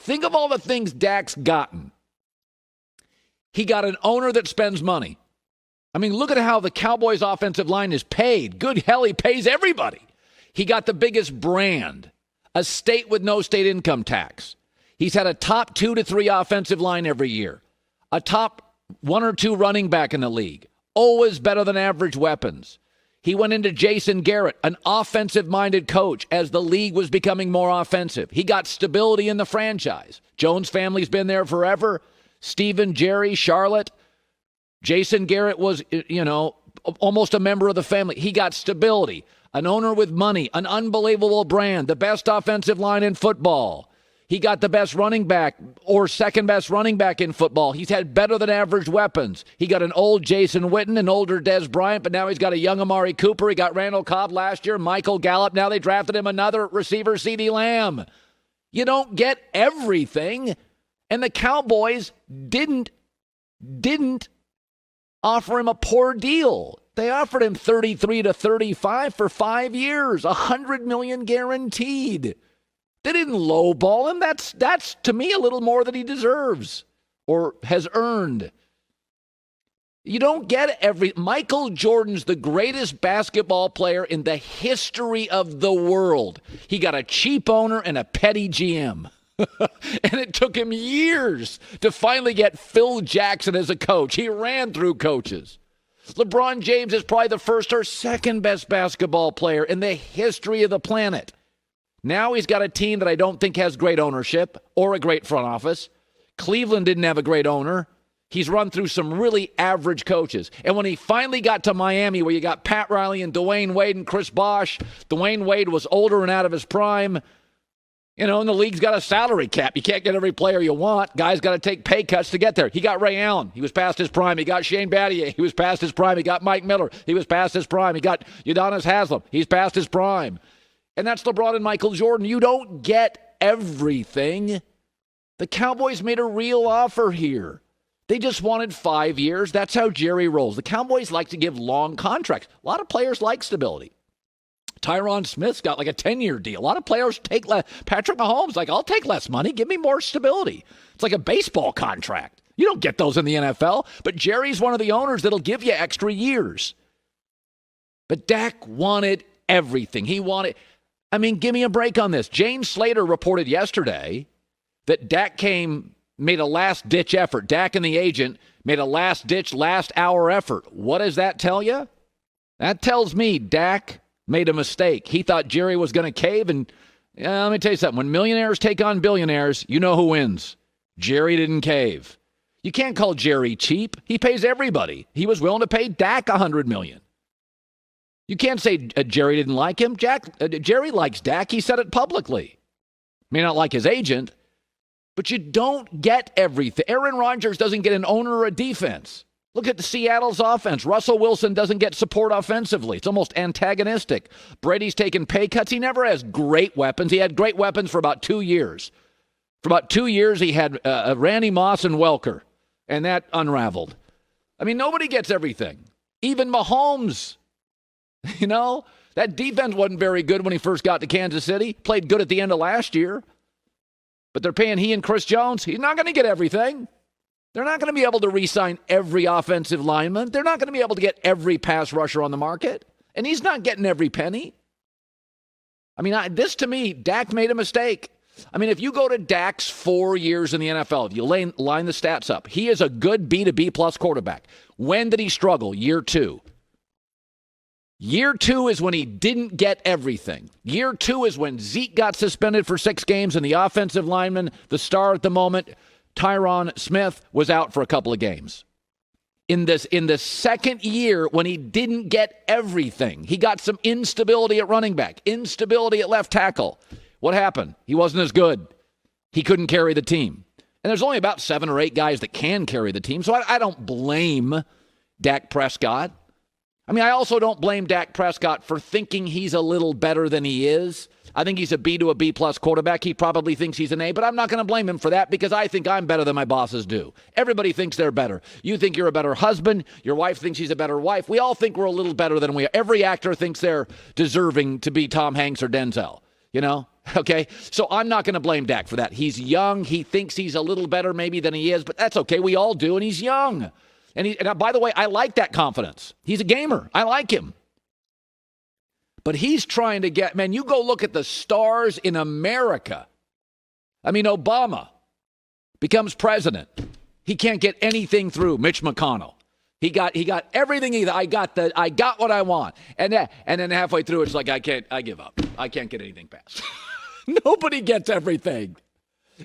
Think of all the things Dak's gotten. He got an owner that spends money. I mean, look at how the Cowboys offensive line is paid. Good hell, he pays everybody. He got the biggest brand, a state with no state income tax. He's had a top 2 to 3 offensive line every year, a top 1 or 2 running back in the league, always better than average weapons. He went into Jason Garrett, an offensive-minded coach, as the league was becoming more offensive. He got stability in the franchise. Jones family's been there forever. Stephen, Jerry, Charlotte. Jason Garrett was, almost a member of the family. He got stability, an owner with money, an unbelievable brand, the best offensive line in football. He got the best running back or second best running back in football. He's had better than average weapons. He got an old Jason Witten, an older Des Bryant, but now he's got a young Amari Cooper. He got Randall Cobb last year, Michael Gallup. Now they drafted him another receiver, CeeDee Lamb. You don't get everything. And the Cowboys didn't offer him a poor deal. They offered him 33 to 35 for 5 years, $100 million guaranteed. They didn't lowball him. That's to me a little more than he deserves or has earned. You don't get Michael Jordan's the greatest basketball player in the history of the world. He got a cheap owner and a petty GM. And it took him years to finally get Phil Jackson as a coach. He ran through coaches. LeBron James is probably the first or second best basketball player in the history of the planet. Now he's got a team that I don't think has great ownership or a great front office. Cleveland didn't have a great owner. He's run through some really average coaches. And when he finally got to Miami, where you got Pat Riley and Dwayne Wade and Chris Bosh, Dwayne Wade was older and out of his prime. And the league's got a salary cap. You can't get every player you want. Guys got to take pay cuts to get there. He got Ray Allen. He was past his prime. He got Shane Battier. He was past his prime. He got Mike Miller. He was past his prime. He got Udonis Haslem. He's past his prime. And that's LeBron and Michael Jordan. You don't get everything. The Cowboys made a real offer here. They just wanted 5 years. That's how Jerry rolls. The Cowboys like to give long contracts. A lot of players like stability. Tyron Smith's got like a 10-year deal. A lot of players take less. Patrick Mahomes, I'll take less money. Give me more stability. It's like a baseball contract. You don't get those in the NFL. But Jerry's one of the owners that'll give you extra years. But Dak wanted everything. Give me a break on this. James Slater reported yesterday that Dak made a last-ditch effort. Dak and the agent made a last-ditch, last-hour effort. What does that tell you? That tells me Dak made a mistake. He thought Jerry was going to cave, and let me tell you something. When millionaires take on billionaires, you know who wins. Jerry didn't cave. You can't call Jerry cheap. He pays everybody. He was willing to pay Dak $100 million. You can't say Jerry didn't like him. Jerry likes Dak. He said it publicly. May not like his agent, but you don't get everything. Aaron Rodgers doesn't get an owner or a defense. Look at the Seattle's offense. Russell Wilson doesn't get support offensively. It's almost antagonistic. Brady's taken pay cuts. He never has great weapons. He had great weapons for about 2 years. For about 2 years, he had Randy Moss and Welker, and that unraveled. Nobody gets everything. Even Mahomes. That defense wasn't very good when he first got to Kansas City. Played good at the end of last year. But they're paying he and Chris Jones. He's not going to get everything. They're not going to be able to re-sign every offensive lineman. They're not going to be able to get every pass rusher on the market. And he's not getting every penny. This to me, Dak made a mistake. If you go to Dak's 4 years in the NFL, if you line the stats up, he is a good B to B plus quarterback. When did he struggle? Year 2. Year 2 is when he didn't get everything. Year 2 is when Zeke got suspended for 6 games and the offensive lineman, the star at the moment, Tyron Smith, was out for a couple of games. In the second year, when he didn't get everything, he got some instability at running back, instability at left tackle. What happened? He wasn't as good. He couldn't carry the team. And there's only about 7 or 8 guys that can carry the team, so I don't blame Dak Prescott. I also don't blame Dak Prescott for thinking he's a little better than he is. I think he's a B to a B plus quarterback. He probably thinks he's an A, but I'm not going to blame him for that because I think I'm better than my bosses do. Everybody thinks they're better. You think you're a better husband. Your wife thinks she's a better wife. We all think we're a little better than we are. Every actor thinks they're deserving to be Tom Hanks or Denzel. Okay, so I'm not going to blame Dak for that. He's young. He thinks he's a little better maybe than he is, but that's okay. We all do, and he's young. And by the way, I like that confidence. He's a gamer. I like him. But he's trying to get, man, you go look at the stars in America. I mean, Obama becomes president. He can't get anything through. Mitch McConnell. He got everything. I got what I want. And then halfway through, it's like, I give up. I can't get anything passed. Nobody gets everything.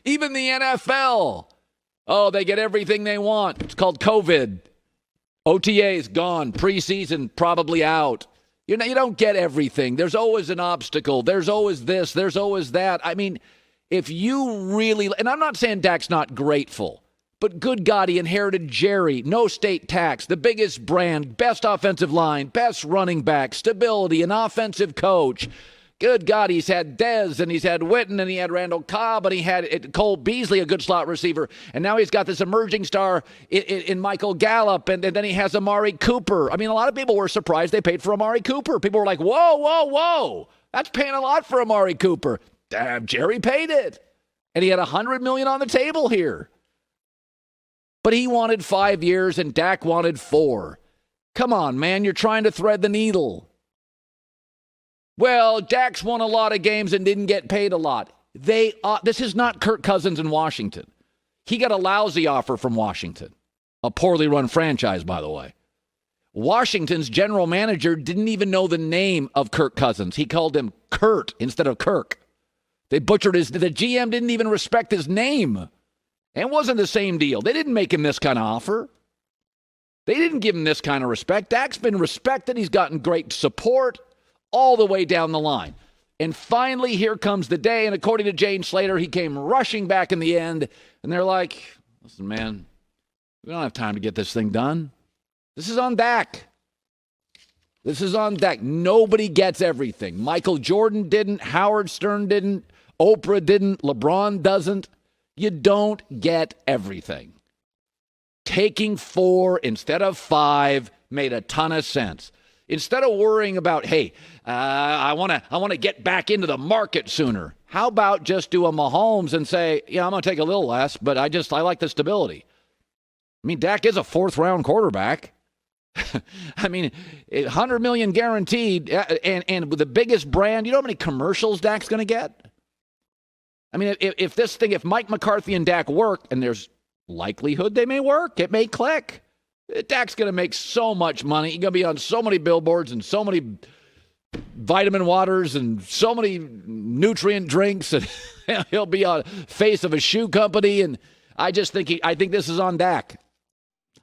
Even the NFL. Oh, they get everything they want. It's called COVID. OTA's gone. Preseason probably out. You don't get everything. There's always an obstacle. There's always this. There's always that. I mean, if you really, and I'm not saying Dak's not grateful, but good God, he inherited Jerry, no state tax, the biggest brand, best offensive line, best running back, stability, an offensive coach. Good God, he's had Dez, and he's had Witten, and he had Randall Cobb, and he had Cole Beasley, a good slot receiver. And now he's got this emerging star in Michael Gallup, and then he has Amari Cooper. I mean, a lot of people were surprised they paid for Amari Cooper. People were like, whoa, whoa, whoa. That's paying a lot for Amari Cooper. Damn, Jerry paid it. And he had $100 million on the table here. But he wanted 5 years, and Dak wanted 4. Come on, man, you're trying to thread the needle. Well, Dak's won a lot of games and didn't get paid a lot. This is not Kirk Cousins in Washington. He got a lousy offer from Washington. A poorly run franchise, by the way. Washington's general manager didn't even know the name of Kirk Cousins. He called him Kurt instead of Kirk. They butchered the GM didn't even respect his name. It wasn't the same deal. They didn't make him this kind of offer. They didn't give him this kind of respect. Dak's been respected. He's gotten great support all the way down the line. And finally, here comes the day. And according to Jane Slater, he came rushing back in the end. And they're like, listen, man, we don't have time to get this thing done. This is on Dak. This is on Dak. Nobody gets everything. Michael Jordan didn't. Howard Stern didn't. Oprah didn't. LeBron doesn't. You don't get everything. Taking 4 instead of 5 made a ton of sense. Instead of worrying about, hey, I want to get back into the market sooner. How about just do a Mahomes and say, yeah, I'm going to take a little less, but I like the stability. I mean, Dak is a 4th-round quarterback. I mean, $100 million guaranteed, and with the biggest brand, you know how many commercials Dak's going to get? I mean, if Mike McCarthy and Dak work, and there's likelihood they may work, it may click. Dak's going to make so much money. He's going to be on so many billboards and so many vitamin waters and so many nutrient drinks, and he'll be on face of a shoe company. And I think this is on Dak.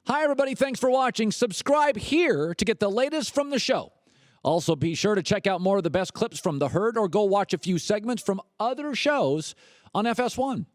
Hi, everybody. Thanks for watching. Subscribe here to get the latest from the show. Also, be sure to check out more of the best clips from The Herd or go watch a few segments from other shows on FS1.